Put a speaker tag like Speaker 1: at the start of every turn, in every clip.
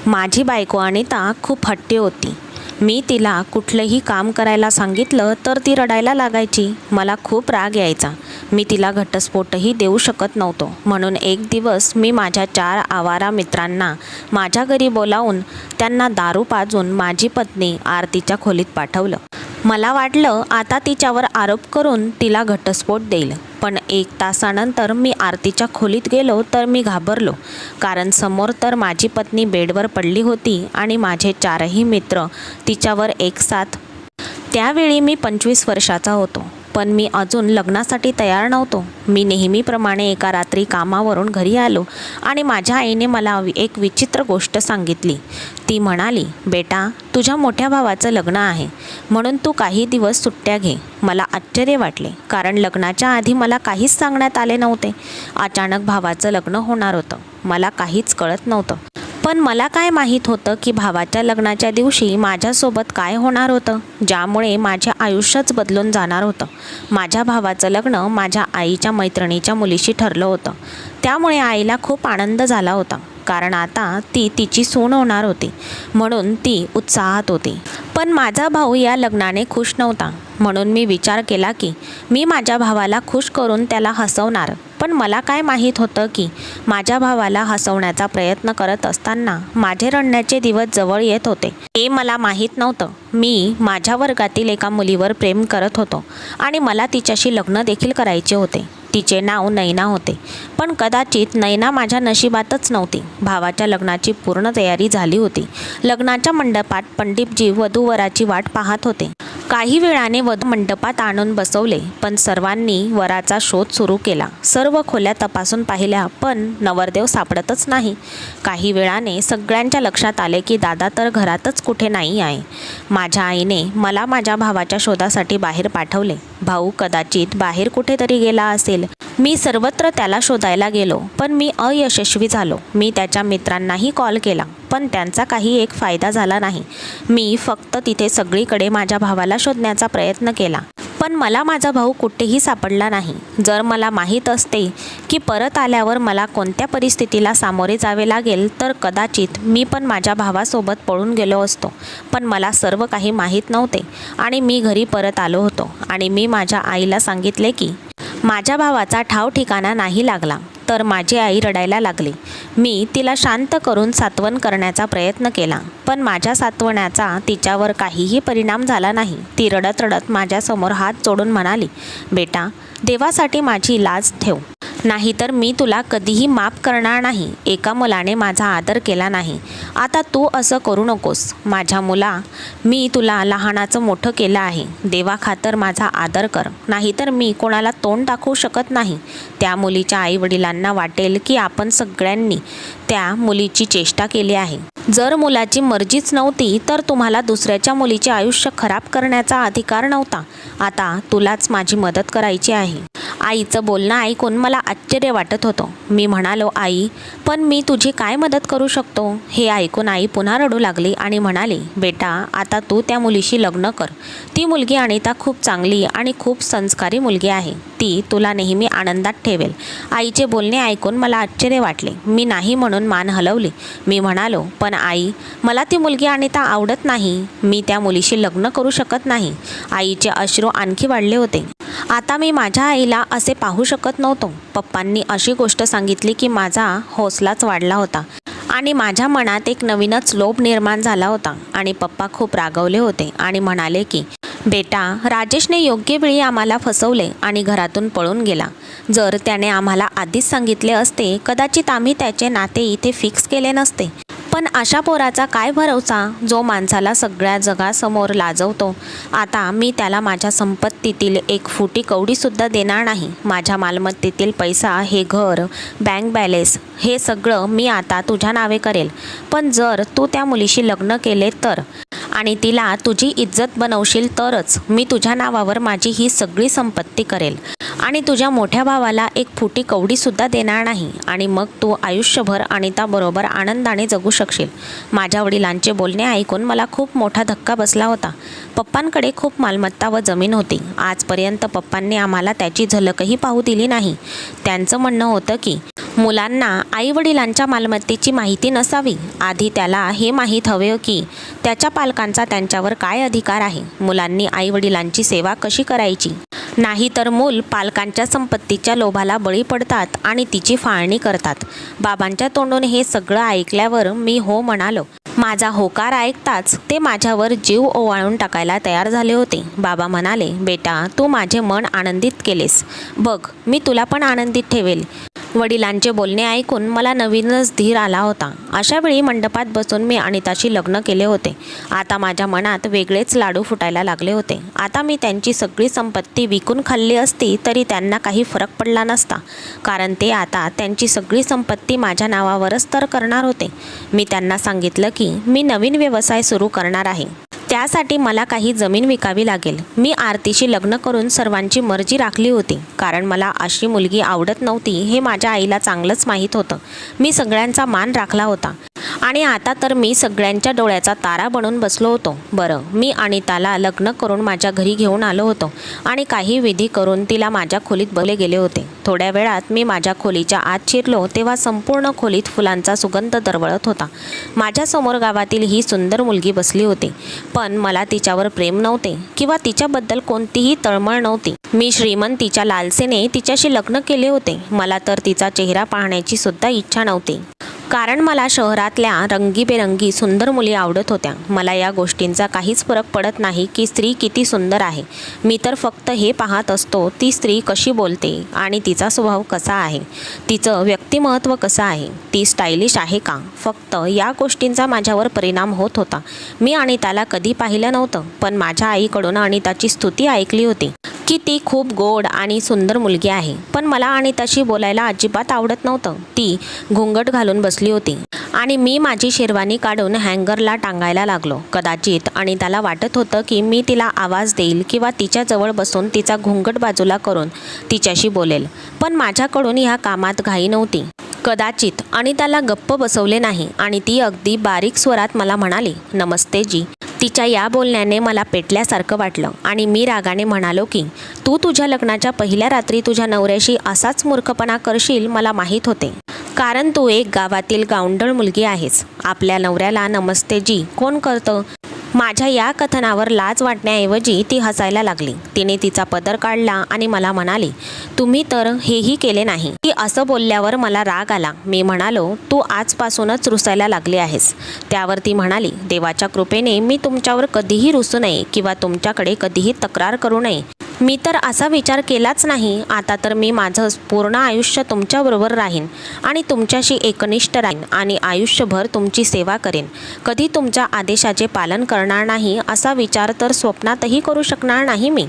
Speaker 1: माझी बायको अनिता खूप हट्टी होती. मी तिला कुठलंही काम करायला सांगितलं तर ती रडायला लागायची. मला खूप राग यायचा. मी तिला घटस्फोटही देऊ शकत नव्हतो. म्हणून एक दिवस मी माझ्या 4 आवारा मित्रांना माझ्या घरी बोलावून त्यांना दारू पाजून माझी पत्नी आरतीच्या खोलीत पाठवलं. मला वाटलं आता तिच्यावर आरोप करून तिला घटस्फोट देईल. पण 1 तासानंतर मी आरतीच्या खोलीत गेलो तर मी घाबरलो. कारण समोर तर माझी पत्नी बेडवर पडली होती आणि माझे 4ही मित्र तिच्यावर एकसाथ. त्यावेळी मी 25 वर्षाचा होतो. पण मी अजून लग्नासाठी तयार नव्हतो. मी नेहमीप्रमाणे एका रात्री कामावरून घरी आलो आणि माझ्या आईने मला एक विचित्र गोष्ट सांगितली. ती म्हणाली, बेटा, तुझ्या मोठ्या भावाचं लग्न आहे म्हणून तू काही दिवस सुट्ट्या घे. मला आश्चर्य वाटले, कारण लग्नाच्या आधी मला काहीच सांगण्यात आले नव्हते. अचानक भावाचं लग्न होणार होतं. मला काहीच कळत नव्हतं. पण मला काय माहीत होतं की भावाच्या लग्नाच्या दिवशी माझ्यासोबत काय होणार होतं, ज्यामुळे माझे आयुष्यच बदलून जाणार होतं. माझ्या भावाचं लग्न माझ्या आईच्या मैत्रिणीच्या मुलीशी ठरलं होतं. त्यामुळे आईला खूप आनंद झाला होता, कारण आता ती तिची सून होणार होती. म्हणून ती उत्साहात होती. पण माझा भाऊ या लग्नाने खुश नव्हता. म्हणून मी विचार केला की मी माझ्या भावाला खुश करून त्याला हसवणार. पण मला काय माहीत होतं की माझ्या भावाला हसवण्याचा प्रयत्न करत असताना माझे रडण्याचे दिवस जवळ येत होते. हे मला माहीत नव्हतं. मी माझ्या वर्गातील एका मुलीवर प्रेम करत होतो आणि मला तिच्याशी लग्न देखील करायचे होते. तिचे नाव नैना होते. पण कदाचित नैना माझ्या नशिबातच नव्हती. भावाच्या लग्नाची पूर्ण तयारी झाली होती. लग्नाच्या मंडपात पंडितजी वधूवराची वाट पाहत होते. काही वेळाने वधू मंडपात आणून बसवले, पण सर्वांनी वराचा शोध सुरू केला. सर्व खोल्या तपासून पाहिल्या, पण नवरदेव सापडतच नाही. काही वेळाने सगळ्यांच्या लक्षात आले की दादा तर घरातच कुठे नाही आहे. माझ्या आईने मला माझ्या भावाच्या शोधासाठी बाहेर पाठवले. भाऊ कदाचित बाहेर कुठेतरी गेला असेल. मी सर्वत्र त्याला शोधायला गेलो, पण मी अयशस्वी झालो. मी त्याच्या मित्रांनाही कॉल केला, पण त्यांचा काही एक फायदा झाला नाही. मी फक्त तिथे सगळीकडे माझ्या भावाला शोधण्याचा प्रयत्न केला, पण मला माझा भाऊ कुठेही सापडला नाही. जर मला माहीत असते की परत आल्यावर मला कोणत्या परिस्थितीला सामोरे जावे लागेल तर कदाचित मी पण माझ्या भावासोबत पळून गेलो असतो. पण मला सर्व काही माहीत नव्हते आणि मी घरी परत आलो होतो आणि मी माझ्या आईला सांगितले की माझ्या भावाचा ठाव ठिकाणा नाही लागला. तर माझी आई रडायला लागली. मी तिला शांत करून सांत्वन करण्याचा प्रयत्न केला, पण माझ्या सांत्वनाचा तिच्यावर काहीही परिणाम झाला नाही. ती रडत रडत माझ्यासमोर हात जोडून म्हणाली, बेटा, देवासाठी माझी लाज ठेव, नाहीतर मी तुला कधीही माफ करणार नाही. एका मुलाने माझा आदर केला नाही. आता तू असं करू नकोस. माझ्या मुला, मी तुला लहानाचं मोठं केलं आहे. देवाखातर माझा आदर कर, नाहीतर मी कोणाला तोंड दाखवू शकत नाही. त्या मुलीच्या आईवडिलांना वाटेल की आपण सगळ्यांनी त्या मुलीची चेष्टा केली आहे. जर मुलाची मर्जीच नव्हती तर तुम्हाला दुसऱ्याच्या मुलीचे आयुष्य खराब करण्याचा अधिकार नव्हता. आता तुलाच माझी मदत करायची आहे. आईचं बोलणं ऐकून मला आश्चर्य वाटत होतं. मी म्हणालो, आई, पण मी तुझी काय मदत करू शकतो? हे ऐकून आई पुन्हा रडू लागली आणि म्हणाली, बेटा, आता तू त्या मुलीशी लग्न कर. ती मुलगी अनिता खूप चांगली आणि खूप संस्कारी मुलगी आहे. ती तुला नेहमी आनंदात ठेवेल. आईचे बोलणे ऐकून मला आश्चर्य वाटले. मी नाही म्हणून मान हलवली. मी म्हणालो, पण आई, मला ती मुलगी अनिता आवडत नाही. मी त्या मुलीशी लग्न करू शकत नाही. आईचे अश्रू आणखी वाढले होते. आता मी माझ्या आईला असे पाहू शकत नव्हतो. पप्पांनी अशी गोष्ट सांगितली की माझा हौसलाच वाढला होता आणि माझ्या मनात एक नवीनच लोभ निर्माण झाला होता. आणि पप्पा खूप रागवले होते आणि म्हणाले की बेटा, राजेशने योग्य वेळी आम्हाला फसवले आणि घरातून पळून गेला. जर त्याने आम्हाला आधीच सांगितले असते कदाचित आम्ही त्याचे नाते इथे फिक्स केले नसते. पण अशा पोराचा काय भरवसा जो माणसाला सगळ्या जगासमोर लाजवतो. आता मी त्याला माझ्या संपत्तीतील 1 फुटी कवडीसुद्धा देणार नाही. माझ्या मालमत्तेतील पैसा, हे घर, बँक बॅलन्स, हे सगळं मी आता तुझ्या नावे करेल. पण जर तू त्या मुलीशी लग्न केले तर आणि तिला तुझी इज्जत बनवशील तरच मी तुझ्या नावावर माझी ही सगळी संपत्ती करेल आणि तुझ्या मोठ्या भावाला 1 फुटी कवडीसुद्धा देणार नाही. आणि मग तू आयुष्यभर अनिताबरोबर आनंदाने जगू शकशील. माझ्या वडिलांचे बोलणे ऐकून मला खूप मोठा धक्का बसला होता. पप्पांकडे खूप मालमत्ता व जमीन होती. आजपर्यंत पप्पांनी आम्हाला त्याची झलकही पाहू दिली नाही. त्यांचं म्हणणं होतं की मुलांना आईवडिलांच्या मालमत्तेची माहिती नसावी. आधी त्याला हे माहीत हवे की त्याच्या पालकांचा त्यांच्यावर काय अधिकार आहे. मुलांनी आईवडिलांची सेवा कशी करायची. नाहीतर मूल पालकांच्या संपत्तीच्या लोभाला बळी पडतात आणि तिची फाळणी करतात. बाबांच्या तोंडून हे सगळं ऐकल्यावर मी हो म्हणालो. माझा होकार ऐकताच ते माझ्यावर जीव ओवाळून टाकायला तयार झाले होते. बाबा म्हणाले, बेटा, तू माझे मन आनंदित केलेस. बघ, मी तुला पण आनंदित ठेवेल. वडिलांचे बोलणे ऐकून मला नवीनच धीर आला होता. अशा वेळी मंडपात बसून मी अनिताशी लग्न केले होते. आता माझ्या मनात वेगळेच लाडू फुटायला लागले होते. आता मी त्यांची सगळी संपत्ती विकून खाल्ली असती तरी त्यांना काही फरक पडला नसता, कारण ते आता त्यांची सगळी संपत्ती माझ्या नावावरच तर करणार होते. मी त्यांना सांगितलं की मी नवीन व्यवसाय सुरू करणार आहे. त्यासाठी मला काही जमीन विकावी लागेल. मी आरतीशी लग्न करून सर्वांची मर्जी राखली होती, कारण मला अशी मुलगी आवडत नव्हती हे माझ्या आईला चांगलंच माहीत होतं. मी सगळ्यांचा मान राखला होता आणि आता तर मी सगळ्यांच्या डोळ्याचा तारा बनून बसलो होतो. बरं, मी अनिताला लग्न करून माझ्या घरी घेऊन आलो होतो आणि काही विधी करून तिला माझ्या खोलीत बोलले गेले होते. थोड्या वेळात मी माझ्या खोलीच्या आत शिरलो तेव्हा संपूर्ण खोलीत फुलांचा सुगंध दरवळत होता. माझ्यासमोर गावातील ही सुंदर मुलगी बसली होती, पण मला तिच्यावर प्रेम नव्हते किंवा तिच्याबद्दल कोणतीही तळमळ नव्हती. मी श्रीमंतीच्या लालसेने तिच्याशी लग्न केले होते. मला तर तिचा चेहरा पाहण्याची सुद्धा इच्छा नव्हती, कारण मला शहरातल्या रंगीबेरंगी सुंदर मुली आवडत होत्या. मला या गोष्टींचा काहीच फरक पडत नाही की स्त्री किती सुंदर आहे. मी तर फक्त हे पाहत असतो, ती स्त्री कशी बोलते आणि तिचा स्वभाव कसा आहे, तिचं व्यक्तिमत्व कसं आहे, ती स्टायलिश आहे का. फक्त या गोष्टींचा माझ्यावर परिणाम होत होता. मी अनिताला कधी पाहिलं नव्हतं, पण माझ्या आईकडून अनिताची स्तुती ऐकली होती की ती खूप गोड आणि सुंदर मुलगी आहे. पण मला अनिताशी बोलायला अजिबात आवडत नव्हतं. ती घुंगट घालून बसली होती आणि मी माझी शेरवानी काढून हँगरला टांगायला लागलो. कदाचित अनिताला वाटत होतं की मी तिला आवाज देईल किंवा तिच्याजवळ बसून तिचा घुंगट बाजूला करून तिच्याशी बोलेल, पण माझ्याकडून ह्या कामात घाई नव्हती. कदाचित अनिताला गप्प बसवले नाही आणि ती अगदी बारीक स्वरात मला म्हणाली, नमस्ते जी. तिच्या या बोलण्याने मला पेटल्यासारखं वाटलं आणि मी रागाने म्हणालो की तू तुझ्या लग्नाच्या पहिल्या रात्री तुझ्या नवऱ्याशी असाच मूर्खपणा करशील मला माहीत होते, कारण तू एक गावातील गावंढळ मुलगी आहेस. आपल्या नवऱ्याला नमस्ते जी कोण करतं. माझ्या या कथनावर लाज वाटण्याऐवजी ती हसायला लागली. तिने तिचा पदर काढला आणि मला म्हणाली, तुम्ही तर हेही केले नाही. ती असं बोलल्यावर मला राग आला. मी म्हणालो, तू आजपासूनच रुसायला लागली आहेस. त्यावर ती म्हणाली, देवाच्या कृपेने मी तुमच्यावर कधीही रुसू नये किंवा तुमच्याकडे कधीही तक्रार करू नये. मी तर असा विचार केलाच नाही. आता तर मी माझं पूर्ण आयुष्य तुमच्याबरोबर राहीन आणि तुमच्याशी एकनिष्ठ राहीन आणि आयुष्यभर तुमची सेवा करेन. कधी तुमच्या आदेशाचे पालन करणार नाही असा विचार तर स्वप्नातही करू शकणार नाही मी.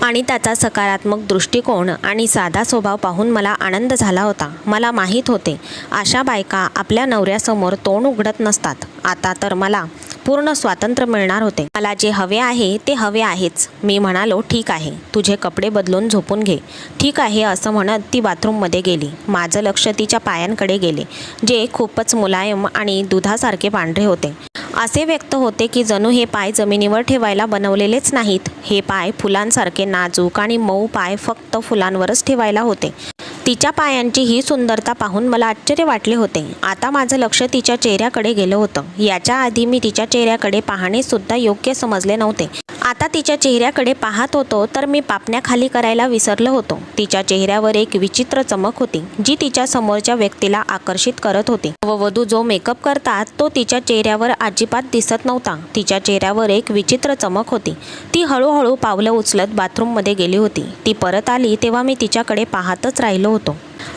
Speaker 1: आणि त्याचा सकारात्मक दृष्टिकोन आणि साधा स्वभाव पाहून मला आनंद झाला होता. मला माहीत होते, अशा बायका आपल्या नवऱ्यासमोर तोंड उघडत नसतात. आता तर मला पूर्ण स्वातंत्र्य मिळणार होते. मला जे हवे आहे ते हवे आहेच. मी म्हणालो, ठीक आहे, तुझे कपडे बदलून झोपून घे. ठीक आहे असं म्हणत ती बाथरूममध्ये गेली. माझं लक्ष तिच्या पायांकडे गेले, जे खूपच मुलायम आणि दुधासारखे पांढरे होते. असे व्यक्त होते की जणू हे पाय जमिनीवर ठेवायला बनवलेलेच नाहीत. हे पाय फुलांसारखे नाजूक आणि मऊ पाय फक्त फुलांवरच ठेवायला होते. तिच्या पायांची ही सुंदरता पाहून मला आश्चर्य वाटले होते. आता माझं लक्ष तिच्या चेहऱ्याकडे गेलं होतं. याच्या आधी मी तिच्या चेहऱ्याकडे पाहणे सुद्धा योग्य समजले नव्हते. आता तिच्या चेहऱ्याकडे पाहत होतो तर मी पापण्या खाली करायला विसरलो होतो. तिच्या चेहऱ्यावर एक विचित्र चमक होती, जी तिच्या समोरच्या व्यक्तीला आकर्षित करत होती. नववधू जो मेकअप करतात तो तिच्या चेहऱ्यावर अजिबात दिसत नव्हता. तिच्या चेहऱ्यावर एक विचित्र चमक होती. ती हळूहळू पावलं उचलत बाथरूममध्ये गेली होती. ती परत आली तेव्हा मी तिच्याकडे पाहतच राहिलो होतो.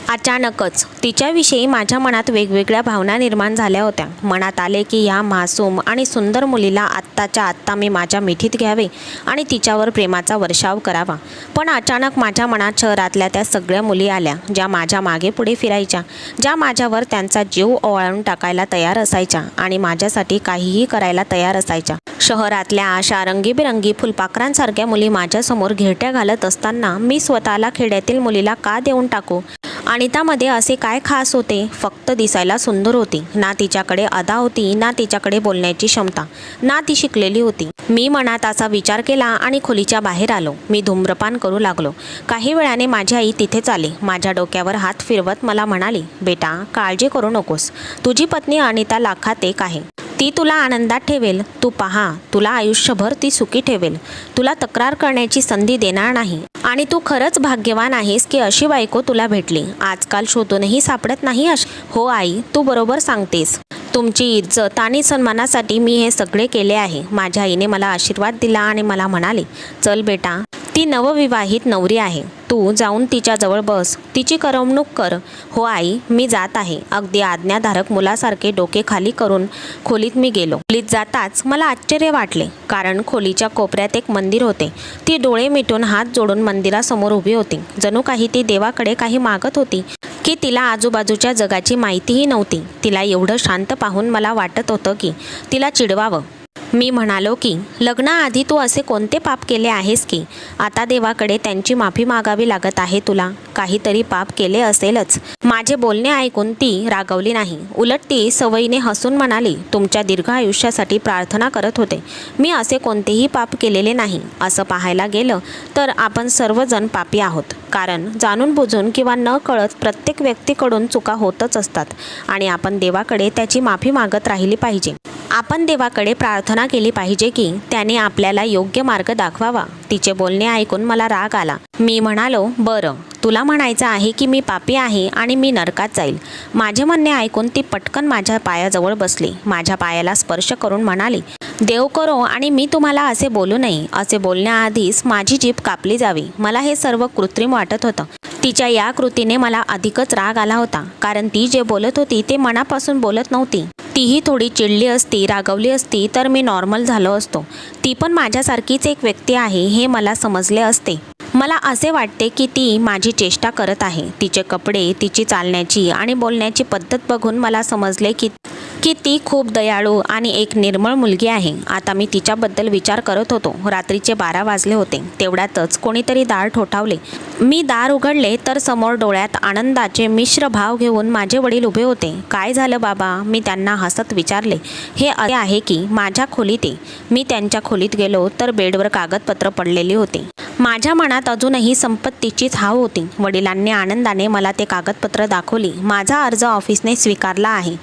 Speaker 1: अचानकच तिच्याविषयी माझ्या मनात वेगवेगळ्या भावना निर्माण झाल्या होत्या. मनात आले की ह्या मासूम आणि सुंदर मुलीला आत्ताच्या आत्ता मी माझ्या मिठीत घ्यावे आणि तिच्यावर प्रेमाचा वर्षाव करावा. पण अचानक माझ्या मनात शहरातल्या त्या सगळ्या मुली आल्या, ज्या माझ्या मागे पुढे फिरायच्या, ज्या माझ्यावर त्यांचा जीव ओवाळून टाकायला तयार असायच्या आणि माझ्यासाठी काहीही करायला तयार असायच्या. शहरातल्या अशा रंगीबेरंगी फुलपाखरांसारख्या मुली माझ्यासमोर घिरट्या घालत असताना मी स्वतःला खेड्यातील मुलीला का देऊन टाकू? अनितामध्ये असे काय खास होते? फक्त दिसायला सुंदर होती. ना तिच्याकडे अदा होती, ना तिच्याकडे बोलण्याची क्षमता, ना ती शिकलेली होती. मी मनात असा विचार केला आणि खोलीच्या बाहेर आलो. मी धूम्रपान करू लागलो. काही वेळाने माझी आई तिथेच आली. माझ्या डोक्यावर हात फिरवत मला म्हणाली, बेटा काळजी करू नकोस. तुझी पत्नी अनिता लाखात एक आहे. ती तुला आनंदात ठेवेल. तू पहा, तुला आयुष्यभर ती सुखी ठेवेल. तुला तक्रार करण्याची संधी देणार नाही. आणि तू खरंच भाग्यवान आहेस की अशी बायको तुला भेटली. आजकाल शोधूनही सापडत नाही हो आई, तू बरोबर सांगतेस. तुमची इज्जत आणि सन्मानासाठी मी हे सगळे केले आहे. माझ्या आईने मला आशीर्वाद दिला आणि मला म्हणाली, चल बेटा, ती नवविवाहित नवरी आहे. तू जाऊन तिच्याजवळ बस, तिची करमणूक कर. हो आई, मी जात आहे. अगदी आज्ञाधारक मुलासारखे डोके खाली करून खोलीत मी गेलो. खोलीत जाताच मला आश्चर्य वाटले, कारण खोलीच्या कोपऱ्यात एक मंदिर होते. ती डोळे मिटून हात जोडून मंदिरासमोर उभी होती. जणू काही ती देवाकडे काही मागत होती की तिला आजूबाजूच्या जगाची माहितीही नव्हती. तिला एवढं शांत पाहून मला वाटत होतं की तिला चिडवावं. मी म्हणालो की लग्नाआधी तू असे कोणते पाप केले आहेस की आता देवाकडे त्यांची माफी मागावी लागत आहे तुला? काहीतरी पाप केले असेलच. माझे बोलणे ऐकून ती रागवली नाही. उलट ती सवयीने हसून म्हणाली, तुमच्या दीर्घ आयुष्यासाठी प्रार्थना करत होते. मी असे कोणतेही पाप केलेले नाही. असं पाहायला गेलं तर आपण सर्वजण पापी आहोत. कारण जाणून बुजून किंवा न कळत प्रत्येक व्यक्तीकडून चुका होतच असतात आणि आपण देवाकडे त्याची माफी मागत राहिली पाहिजे. आपण देवाकडे प्रार्थना केली पाहिजे की त्याने आपल्याला योग्य मार्ग दाखवावा. तिचे बोलणे ऐकून मला राग आला. मी म्हणालो, बरं, तुला म्हणायचं आहे की मी पापी आहे आणि मी नरकात जाईल. माझे म्हणणे ऐकून ती पटकन माझ्या पायाजवळ बसली. माझ्या पायाला स्पर्श करून म्हणाली, देव करो आणि मी तुम्हाला असे बोलू नये. असे बोलण्याआधीच माझी जीभ कापली जावी. मला हे सर्व कृत्रिम वाटत होतं. तिच्या या कृतीने मला अधिकच राग आला होता, कारण ती जे बोलत होती ते मनापासून बोलत नव्हती. तीही थोडी चिडली असती, रागवली असती तर मी नॉर्मल झालो असतो. ती पण माझ्यासारखीच एक व्यक्ती आहे हे मला समजले असते. मला असे वाटते की ती माझी चेष्टा करत आहे. तिचे कपडे, तिची चालण्याची आणि बोलण्याची पद्धत बघून मला समजले की ती खूप दयाळू आणि एक निर्मळ मुलगी आहे. आता मी तिच्याबद्दल विचार करत होतो. रात्रीचे 12 वाजले होते. तेवढ्यातच कोणीतरी दार ठोठावले. मी दार उघडले तर समोर डोळ्यात आनंदाचे मिश्र भाव घेऊन माझे वडील उभे होते. काय झालं बाबा? मी त्यांना हसत विचारले. हे असे आहे की माझ्या खोलीत ये. मी त्यांच्या खोलीत गेलो तर बेडवर कागदपत्र पडलेली होती. माझ्या मनात अजूनही संपत्तीचीच हाव होती. वडिलांनी आनंदाने मला ते कागदपत्र दाखवली. माझा अर्ज ऑफिसने स्वीकारला आहे.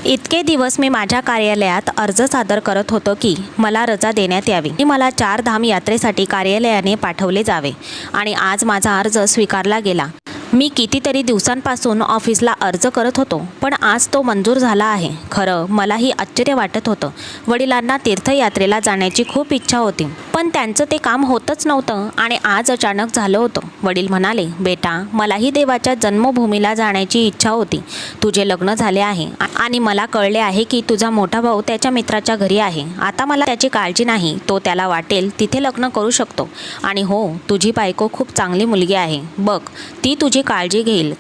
Speaker 1: इतके दिवस मी माझ्या कार्यालयात अर्ज सादर करत होतो की मला रजा देण्यात यावी आणि मला 4 धाम यात्रेसाठी कार्यालयाने पाठवले जावे आणि आज माझा अर्ज स्वीकारला गेला. मी कितीतरी दिवसांपासून ऑफिसला अर्ज करत होतो, पण आज तो मंजूर झाला आहे. खरं मलाही आश्चर्य वाटत होतं. वडिलांना तीर्थयात्रेला जाण्याची खूप इच्छा होती, पण त्यांचं ते काम होतच नव्हतं आणि आज अचानक झालं होतं. वडील म्हणाले, बेटा, मलाही देवाच्या जन्मभूमीला जाण्याची इच्छा होती. तुझे लग्न झाले आहे आणि मला कळले आहे की तुझा मोठा भाऊ त्याच्या मित्राच्या घरी आहे. आता मला त्याची काळजी नाही. तो त्याला वाटेल तिथे लग्न करू शकतो. आणि हो, तुझी बायको खूप चांगली मुलगी आहे. बघ, ती तुझी काळजी घेईल.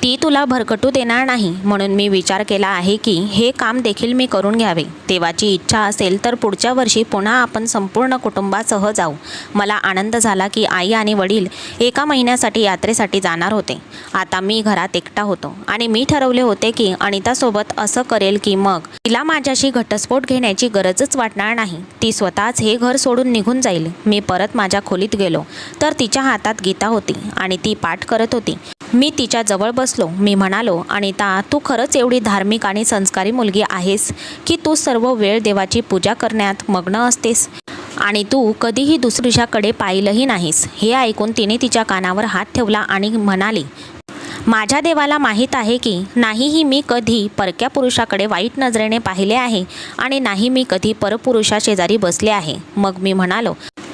Speaker 1: ती तुला भरकटू देणार नाही. म्हणून मी विचार केला आहे की हे काम देखील मी करून घ्यावे. देवाची इच्छा असेल तर पुढच्या वर्षी पुन्हा आपण संपूर्ण कुटुंबासह जाऊ. मला आनंद झाला की आई आणि वडील एका महिन्यासाठी यात्रेसाठी जाणार होते. आता मी घरात एकटा होतो आणि मी ठरवले होते की अनितासोबत असं करेल की मग तिला माझ्याशी घटस्फोट घेण्याची गरजच वाटणार नाही. ती स्वतःच हे घर सोडून निघून जाईल. मी परत माझ्या खोलीत गेलो तर तिच्या हातात गीता होती आणि ती पाठ करत होती. मी तिच्या जवळ बसलो. मी म्हणालो, अनिता, तू खरंच एवढी धार्मिक आणि संस्कारी मुलगी आहेस की तू सर्व वेळ देवाची पूजा करण्यात मग्न असतेस आणि तू कधीही दुसरीच्याकडे पाहिलंही नाहीस. हे ऐकून तिने तिच्या कानावर हात ठेवला आणि म्हणाली, माझ्या देवाला माहीत आहे की नाहीही मी कधी परक्या पुरुषाकडे वाईट नजरेने पाहिले आहे आणि नाही मी कधी परपुरुषा शेजारी बसले आहे. मग मी म्हणालो,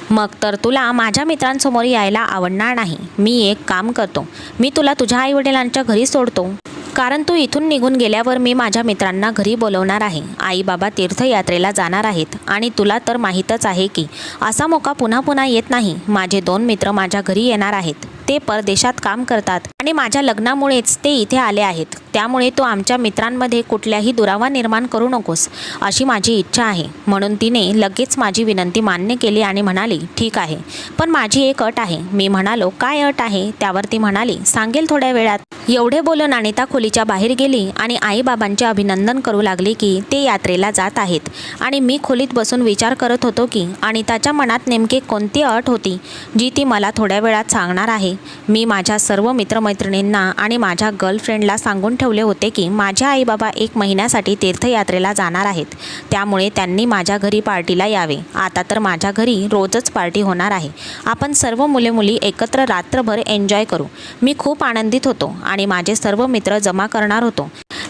Speaker 1: मग तर तुला माझ्या मित्रांसमोर यायला आवडणार नाही. मी एक काम करतो, मी तुला तुझ्या आईवडिलांच्या घरी सोडतो कारण तू इथून निघून गेल्यावर मी माझ्या मित्रांना घरी बोलवणार आहे. आई बाबा तीर्थयात्रेला जाणार आहेत आणि तुला तर माहीतच आहे की असा मौका पुन्हा पुन्हा येत नाही. माझे 2 मित्र माझ्या घरी येणार आहेत. ते परदेशात काम करतात आणि माझ्या लग्नामुळेच ते इथे आले आहेत. त्यामुळे तू आमच्या मित्रांमध्ये कुठल्याही दुरावा निर्माण करू नकोस अशी माझी इच्छा आहे. म्हणून तिने लगेच माझी विनंती मान्य केली आणि म्हणाली, ठीक आहे, पण माझी एक अट आहे. मी म्हणालो, काय अट आहे? त्यावर ती म्हणाली, सांगेल थोड्या वेळात. एवढे बोलून अनिता खोलीच्या बाहेर गेली आणि आईबाबांचे अभिनंदन करू लागली की ते यात्रेला जात आहेत. आणि मी खोलीत बसून विचार करत होतो की अनिताच्या मनात नेमके कोणती अट होती जी ती मला थोड्या वेळात सांगणार आहे. मी माझ्या सर्व मित्रमैत्रिणींना आणि माझ्या गर्लफ्रेंडला सांगून ठेवले होते की माझे आईबाबा 1 महिन्यासाठी तीर्थयात्रेला जाणार आहेत. त्यामुळे त्यांनी माझ्या घरी पार्टीला यावे. आता तर माझ्या घरी रोजच पार्टी होणार आहे. आपण सर्व मुले मुली एकत्र रात्रभर एन्जॉय करू. मी खूप आनंदित होतो आणि माझे सर्व मित्र जमा करणार होतो.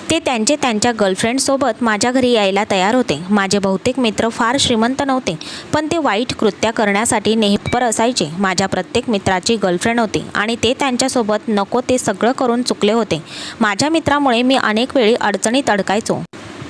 Speaker 1: ते त्यांच्या गर्लफ्रेंडसोबत माझ्या घरी यायला तयार होते. माझे बहुतेक मित्र फार श्रीमंत नव्हते, पण ते वाईट कृत्य करण्यासाठी नेहमीपर असायचे. माझ्या प्रत्येक मित्राची गर्लफ्रेंड होती आणि ते त्यांच्यासोबत नको ते सगळं करून चुकले होते. माझ्या मित्रामुळे मी अनेक वेळी अडचणीत अडकायचो,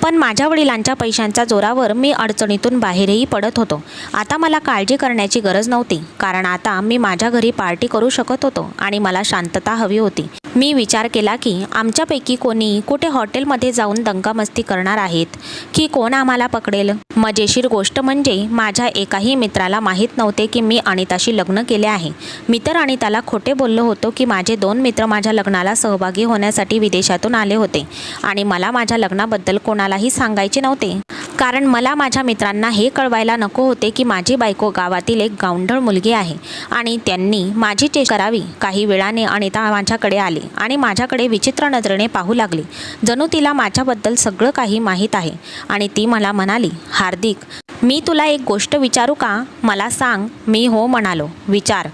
Speaker 1: पण माझ्या वडिलांच्या पैशांच्या जोरावर मी अडचणीतून बाहेरही पडत होतो. आता मला काळजी करण्याची गरज नव्हती, कारण आता मी माझ्या घरी पार्टी करू शकत होतो आणि मला शांतता हवी होती. मी विचार केला की आमच्यापैकी कोणी कुठे हॉटेलमध्ये जाऊन दंगामस्ती करणार आहेत की कोण आम्हाला पकडेल. मजेशीर गोष्ट म्हणजे माझ्या एकाही मित्राला माहीत नव्हते की मी अनिताशी लग्न केले आहे. मी तर अनिताला खोटे बोललो होतो की माझे 2 मित्र माझ्या लग्नाला सहभागी होण्यासाठी विदेशातून आले होते आणि मला माझ्या लग्नाबद्दल कोणालाही सांगायचे नव्हते, कारण मला माझ्या मित्रांना हे कळवायला नको होते की माझी बायको गावातील एक गावंढळ मुलगी आहे आणि त्यांनी माझी चेष्टा करावी. काही वेळाने अनिता माझ्याकडे आली आणि माझ्याकडे विचित्र नजरेने पाहू लागली, जणू तिला माझ्याबद्दल सगळं काही माहीत आहे. आणि ती मला म्हणाली, हार्दिक, मी तुला एक गोष्ट विचारू का? मला सांग. मी हो म्हणालो. विचार.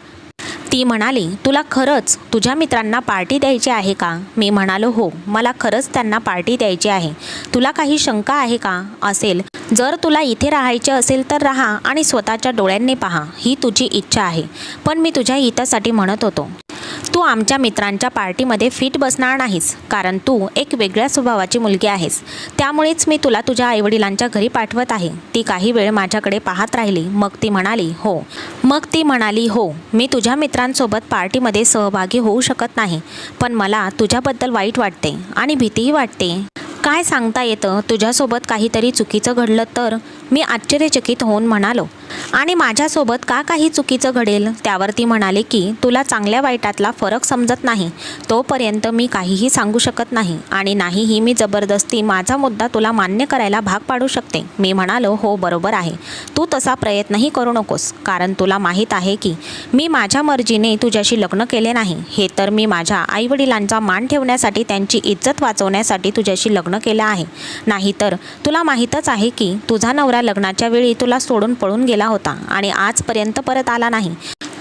Speaker 1: ती म्हणाली, तुला खरंच तुझ्या मित्रांना पार्टी द्यायची आहे का? मी म्हणालो, हो, मला खरंच त्यांना पार्टी द्यायची आहे. तुला काही शंका आहे का? असेल जर तुला इथे राहायचे असेल तर राहा आणि स्वतःच्या डोळ्यांनी पहा. ही तुझी इच्छा आहे, पण मी तुझ्या हितासाठी म्हणत होतो. तू आमच्या मित्रांच्या पार्टीमध्ये फिट बसणार नाहीस, कारण तू एक वेगळ्या स्वभावाची मुलगी आहेस. त्यामुळेच मी तुला तुझ्या आईवडिलांच्या घरी पाठवत आहे. ती काही वेळ माझ्याकडे पाहत राहिली. मग ती म्हणाली, हो, मी तुझ्या मित्रांसोबत पार्टीमध्ये सहभागी होऊ शकत नाही, पण मला तुझ्याबद्दल वाईट वाटते आणि भीतीही वाटते. काय सांगता येतं, तुझ्यासोबत काहीतरी चुकीचं घडलं तर? मी आश्चर्यचकित होऊन म्हणालो, आणि माझ्यासोबत का काही चुकीचं घडेल? त्यावर ती म्हणाली की तुला चांगल्या वाईटातला फरक समजत नाही, तोपर्यंत मी काहीही सांगू शकत नाही, आणि नाहीही मी जबरदस्ती माझा मुद्दा तुला मान्य करायला भाग पाडू शकते. मी म्हणालो, हो, बरोबर आहे. तू तसा प्रयत्नही करू नकोस, कारण तुला माहीत आहे की मी माझ्या मर्जीने तुझ्याशी लग्न केले नाही. हे तर मी माझ्या आईवडिलांचा मान ठेवण्यासाठी, त्यांची इज्जत वाचवण्यासाठी तुझ्याशी लग्न केलं आहे. नाहीतर तुला माहीतच आहे की तुझा नवरा लग्नाच्या वेळी तुला सोडून पळून गेला होता आणि आजपर्यंत परत आला नाही.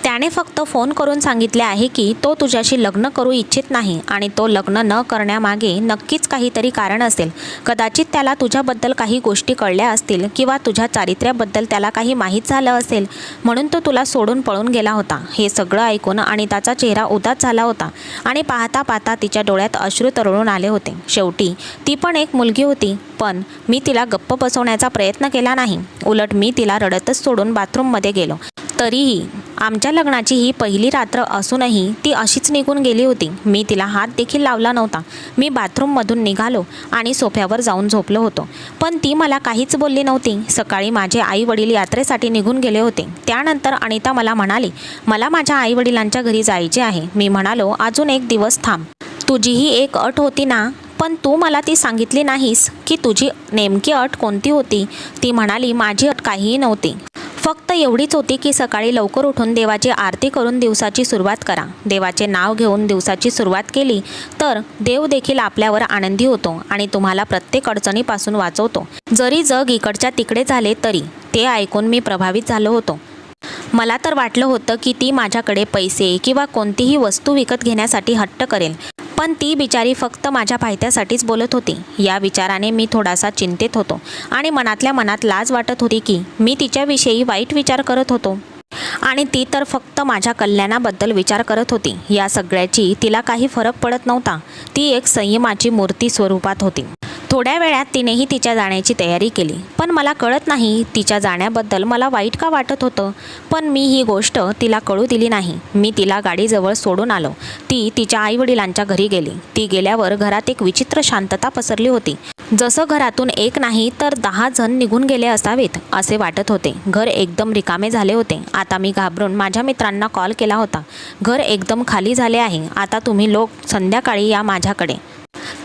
Speaker 1: त्याने फक्त फोन करून सांगितले आहे की तो तुझ्याशी लग्न करू इच्छित नाही आणि तो लग्न न करण्यामागे नक्कीच काहीतरी कारण असेल. कदाचित त्याला तुझ्याबद्दल काही गोष्टी कळल्या असतील किंवा तुझ्या चारित्र्याबद्दल त्याला काही माहीत झालं असेल, म्हणून तो तुला सोडून पळून गेला होता. हे सगळं ऐकून अनिताचा चेहरा उदास झाला होता आणि पाहता पाहता तिच्या डोळ्यात अश्रू तरळून आले होते. शेवटी ती पण एक मुलगी होती, पण मी तिला गप्प बसवण्याचा प्रयत्न केला नाही. उलट मी तिला रडतच सोडून बाथरूममध्ये गेलो. तरीही आमच्या लग्नाची ही पहिली रात्र असूनही ती अशीच निघून गेली होती. मी तिला हात देखील लावला नव्हता. मी बाथरूममधून निघालो आणि सोफ्यावर जाऊन झोपलो होतो, पण ती मला काहीच बोलली नव्हती. सकाळी माझे आई वडील यात्रेसाठी निघून गेले होते. त्यानंतर अनिता मला म्हणाली, मला माझ्या आईवडिलांच्या घरी जायचे आहे. मी म्हणालो, अजून 1 दिवस थांब. तुझीही एक अट होती ना, पण तू मला ती सांगितली नाहीस की तुझी नेमकी अट कोणती होती. ती म्हणाली, माझी अट काहीही नव्हती, फक्त एवढीच होती की सकाळी लवकर उठून देवाची आरती करून दिवसाची सुरुवात करा. देवाचे नाव घेऊन दिवसाची सुरुवात केली तर देव देखील आपल्यावर आनंदी होतो आणि तुम्हाला प्रत्येक अडचणीपासून वाचवतो. जरी जग इकडच्या तिकडे झाले तरी. ते ऐकून मी प्रभावित झालो होतो. मला तर वाटलं होतं की ती माझ्याकडे पैसे किंवा कोणतीही वस्तू विकत घेण्यासाठी हट्ट करेल, पण ती बिचारी फक्त माझ्या फायद्यासाठीच बोलत होती. या विचाराने मी थोडासा चिंतित होतो आणि मनातल्या मनात लाज वाटत होती की मी तिच्याविषयी वाईट विचार करत होतो. आणि ती तर फक्त माझ्या कल्याणाबद्दल विचार करत होती. या सगळ्याची तिला काही फरक पडत नव्हता. ती एक संयमाची मूर्ती स्वरूपात होती. थोड्या वेळात तिनेही तिच्या जाण्याची तयारी केली. पण मला कळत नाही तिच्या जाण्याबद्दल मला वाईट का वाटत होतं. पण मी ही गोष्ट तिला कळू दिली नाही. मी तिला गाडीजवळ सोडून आलो. ती तिच्या आईवडिलांच्या घरी गेली. ती गेल्यावर घरात एक विचित्र शांतता पसरली होती. जसं घरातून एक नाही तर 10 जण निघून गेले असावेत असे वाटत होते. घर एकदम रिकामे झाले होते. आता मी घाबरून माझ्या मित्रांना कॉल केला होता. घर एकदम खाली झाले आहे. आता तुम्ही लोक संध्याकाळी या माझ्याकडे.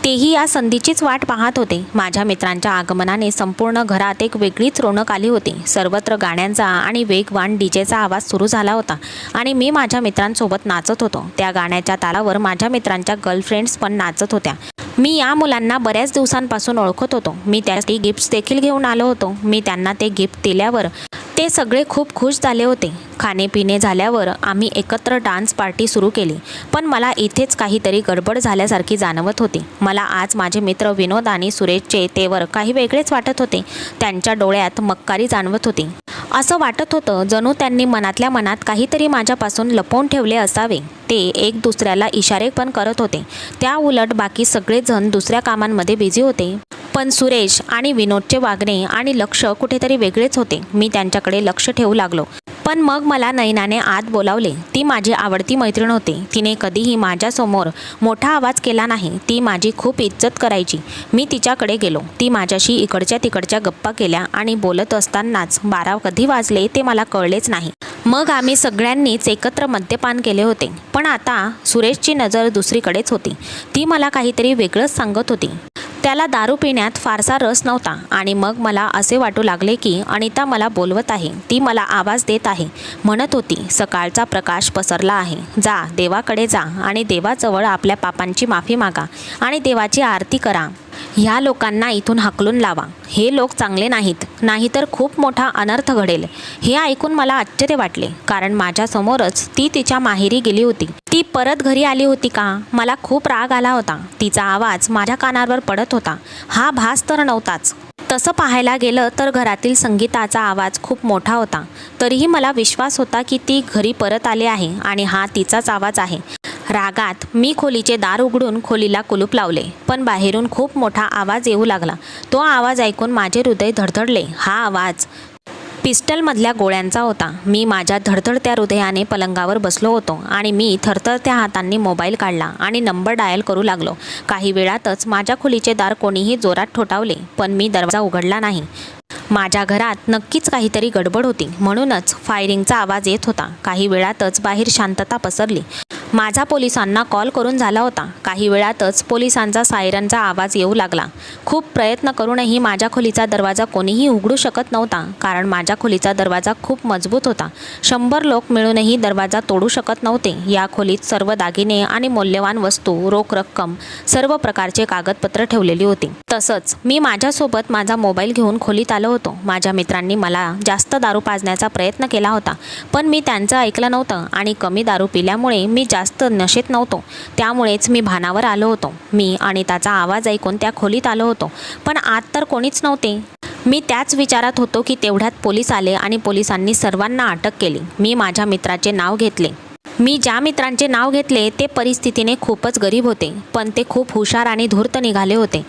Speaker 1: तेही या संधीचीच वाट पाहत होते. माझ्या मित्रांच्या आगमनाने संपूर्ण घरात एक वेगळीच रोनक आली होती. सर्वत्र गाण्यांचा आणि वेगवान डीजेचा आवाज सुरू झाला होता आणि मी माझ्या मित्रांसोबत नाचत होतो. त्या गाण्याच्या तालावर माझ्या मित्रांच्या गर्लफ्रेंड्स पण नाचत होत्या. मी या मुलांना बऱ्याच दिवसांपासून ओळखत होतो. मी त्यासाठी गिफ्ट्स देखील घेऊन आलो होतो. मी त्यांना ते गिफ्ट दिल्यावर ते सगळे खूप खुश झाले होते. खाणेपिणे झाल्यावर आम्ही एकत्र डान्स पार्टी सुरू केली. पण मला इथेच काहीतरी गडबड झाल्यासारखी जाणवत होती. मला आज माझे मित्र विनोद आणि सुरेशचे तेवर काही वेगळेच वाटत होते. त्यांच्या डोळ्यात मक्कारी जाणवत होती. असं वाटत होतं जणू त्यांनी मनातल्या मनात काहीतरी माझ्यापासून लपवून ठेवले असावे. ते एक दुसऱ्याला इशारे पण करत होते. त्या उलट बाकी सगळेजण दुसऱ्या कामांमध्ये बिझी होते. पण सुरेश आणि विनोदचे वागणे आणि लक्ष कुठेतरी वेगळेच होते. मी त्यांच्याकडे लक्ष ठेवू लागलो. पण मग मला नैनाने आत बोलावले. ती माझी आवडती मैत्रीण होती. तिने कधीही माझ्यासमोर मोठा आवाज केला नाही. ती माझी खूप इज्जत करायची. मी तिच्याकडे गेलो. ती माझ्याशी इकडच्या तिकडच्या गप्पा केल्या आणि बोलत असतानाच 12 कधी वाजले ते मला कळलेच नाही. मग आम्ही सगळ्यांनीच एकत्र मद्यपान केले होते. पण आता सुरेशची नजर दुसरीकडेच होती. ती मला काहीतरी वेगळंच सांगत होती. त्याला दारू पिण्यात फारसा रस नव्हता. आणि मग मला असे वाटू लागले की अनिता मला बोलवत आहे. ती मला आवाज देत आहे. म्हणत होती, सकाळचा प्रकाश पसरला आहे. जा, देवाकडे जा आणि देवाजवळ आपल्या पापांची माफी मागा आणि देवाची आरती करा. ह्या लोकांना इथून हाकलून लावा. हे लोक चांगले नाहीत, नाहीतर खूप मोठा अनर्थ घडेल. हे ऐकून मला आश्चर्य वाटले. कारण माझ्यासमोरच ती तिच्या माहेरी गेली होती. ती परत घरी आली होती का? मला खूप राग आला होता. तिचा आवाज माझ्या कानावर पडत होता. हा भास तर नव्हताच. तसं पाहायला गेलं तर घरातील संगीताचा आवाज खूप मोठा होता. तरीही मला विश्वास होता की ती घरी परत आली आहे आणि हा तिचाच आवाज आहे. रागात मी खोलीचे दार उघडून खोलीला कुलूप लावले. पण बाहेरून खूप मोठा आवाज येऊ लागला. तो आवाज ऐकून माझे हृदय धडधडले. हा आवाज पिस्टलमधल्या गोळ्यांचा होता. मी माझ्या धडधडत्या हृदयाने पलंगावर बसलो होतो आणि मी थरथरत्या हातांनी मोबाईल काढला आणि नंबर डायल करू लागलो. काही वेळातच माझ्या खोलीचे दार कोणीही जोरात ठोठावले. पण मी दरवाजा उघडला नाही. माझ्या घरात नक्कीच काहीतरी गडबड होती. म्हणूनच फायरिंगचा आवाज येत होता. काही वेळातच बाहेर शांतता पसरली. माझा पोलिसांना कॉल करून झाला होता. काही वेळातच पोलिसांचा सायरनचा आवाज येऊ लागला. खूप प्रयत्न करूनही माझ्या खोलीचा दरवाजा कोणीही उघडू शकत नव्हता. कारण माझ्या खोलीचा दरवाजा खूप मजबूत होता. 100 लोक मिळूनही दरवाजा तोडू शकत नव्हते. या खोलीत सर्व दागिने आणि मौल्यवान वस्तू, रोख रक्कम, सर्व प्रकारचे कागदपत्र ठेवलेली होती. तसंच मी माझ्यासोबत माझा मोबाईल घेऊन खोलीत आलो होतो. माझ्या मित्रांनी मला जास्त दारू पाजण्याचा प्रयत्न केला होता. पण मी त्यांचं ऐकलं नव्हतं आणि कमी दारू पिल्यामुळे मी जास्त नशेत नव्हतो. त्यामुळेच मी भानावर आलो होतो. मी अनिताचा आवाज ऐकून त्या खोलीत आलो होतो. पण आत तर कोणीच नव्हते. मी त्याच विचारात होतो की तेवढ्यात पोलीस आले आणि पोलिसांनी सर्वांना अटक केली. मी माझ्या मित्राचे नाव घेतले. मी ज्या मित्रांचे नाव घेतले ते परिस्थितीने खूपच गरीब होते. पण ते खूप हुशार आणि धूर्त निघाले होते.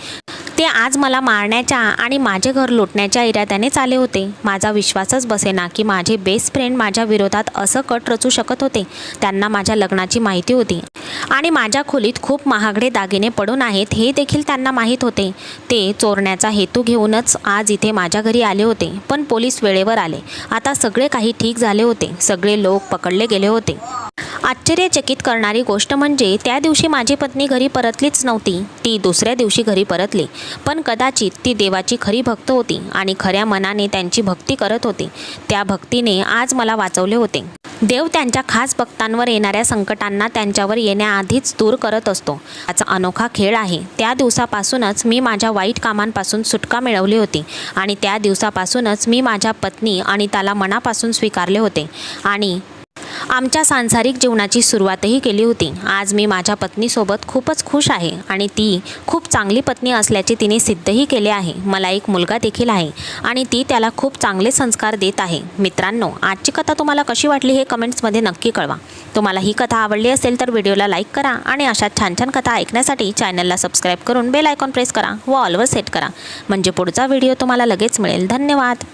Speaker 1: ते आज मला मारण्याच्या आणि माझे घर लुटण्याच्या इराद्यानेच आले होते. माझा विश्वासच बसेना की माझे बेस्ट फ्रेंड माझ्या विरोधात असं कट रचू शकत होते. त्यांना माझ्या लग्नाची माहिती होती आणि माझ्या खोलीत खूप महागडे दागिने पडून आहेत हे देखील त्यांना माहीत होते. ते चोरण्याचा हेतू घेऊनच आज इथे माझ्या घरी आले होते. पण पोलीस वेळेवर आले. आता सगळे काही ठीक झाले होते. सगळे लोक पकडले गेले होते. आश्चर्यचकित करणारी गोष्ट म्हणजे त्या दिवशी माझी पत्नी घरी परतलीच नव्हती. ती दुसऱ्या दिवशी घरी परतली. पण कदाचित ती देवाची खरी भक्त होती आणि खऱ्या मनाने त्यांची भक्ती करत होती. त्या भक्तीने आज मला वाचवले होते. देव त्यांच्या खास भक्तांवर येणाऱ्या संकटांना त्यांच्यावर येण्याआधीच दूर करत असतो. याचा अनोखा खेळ आहे. त्या दिवसापासूनच मी माझ्या वाईट कामांपासून सुटका मिळवली होती आणि त्या दिवसापासूनच मी माझ्या पत्नी अनिताला मनापासून स्वीकारले होते. आणि आमच्या सांसारिक जीवनाची सुरुवातही केली होती. आज मी माझ्या पत्नीसोबत खूपच खुश आहे आणि ती खूप चांगली पत्नी असल्याचे तिने सिद्धही केले आहे. मला एक मुलगा देखील आहे आणि ती त्याला खूप चांगले संस्कार देत आहे. मित्रांनो, आजची कथा तुम्हाला कशी वाटली हे कमेंट्समध्ये नक्की कळवा. तुम्हाला ही कथा आवडली असेल तर व्हिडिओला लाईक करा आणि अशा छान छान कथा ऐकण्यासाठी चॅनलला सबस्क्राईब करून बेल आयकॉन प्रेस करा व ऑलवर सेट करा, म्हणजे पुढचा व्हिडिओ तुम्हाला लगेच मिळेल. धन्यवाद.